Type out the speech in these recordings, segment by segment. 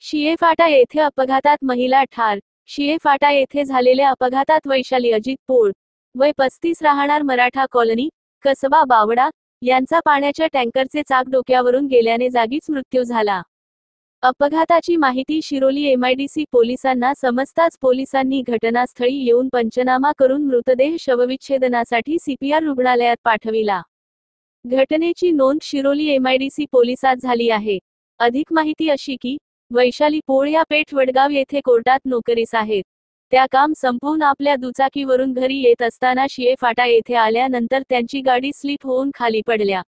शिळेफाटा येथे अपघातात महिला ठार। शिळेफाटा येथे झालेल्या अपघातात वैशाली अजित पोळ, वय 35, राहणार मराठा कॉलनी, कसबा बावडा, यांचा पाण्याच्या टँकरचे चाक डोक्यावरून गेल्याने जागीच मृत्यू झाला। अपघाताची माहिती शिरोली एमआयडीसी पोलिसांना समजताच पोलिसांनी घटनास्थळी येऊन पंचनामा करून मृतदेह शवविच्छेदनासाठी सीपीआर रुग्णालयात पाठविला। घटनेची नोंद शिरोली एमआयडीसी पोलिसात झाली आहे। अधिक माहिती अशी की वैशाली पोळ या पेठ वडगाव येथे कोर्टात नोकरीस आहेत। त्या काम संपवून आपल्या दुचाकीवरून घरी येत असताना शिळेफाटा येथे आल्यानंतर त्यांची गाडी स्लिप होऊन खाली पडल्या।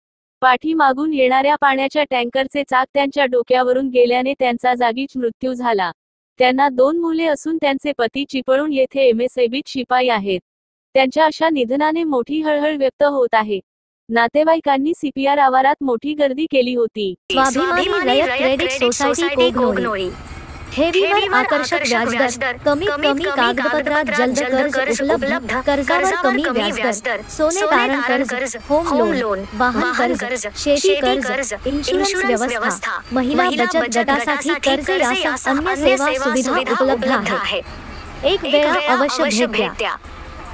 पाठीमागून येणाऱ्या पाण्याच्या टँकरचे चाक त्यांच्या डोक्यावरून गेल्याने त्यांचा जागीच मृत्यू झाला। त्यांना 2 मुले असून त्यांचे पती चिपळूण येथे एमएसआयबीत शिपाई आहेत। त्यांच्या अशा निधनाने मोठी हळहळ व्यक्त होत आहे। नातेवाईकांनी सीपीआर आवारात मोठी गर्दी केली होती। स्वाभिमानी रयत क्रेडिट सोसायटी कोगनोळी। ठेवीवर आकर्षक व्याजदर, कमीत कमी कागदपत्रात जलद कर्ज उपलब्ध, कर्जावर कमी व्याजदर, सोने तारण कर्ज, होम लोन, वाहन कर्ज, शेती कर्ज, इन्शुरन्स व्यवस्था, महिला बचत गटासाठी कर्ज यासह अन्य सेवा सुविधा उपलब्ध आहेत। एक वेळा अवश्य भेट द्या।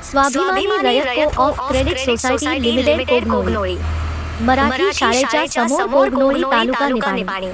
स्वाभिमानी रयत को of credit society limited Kognoli, Marathi शाळेच्या समोर कोगनोळी, तालुका निपाणी।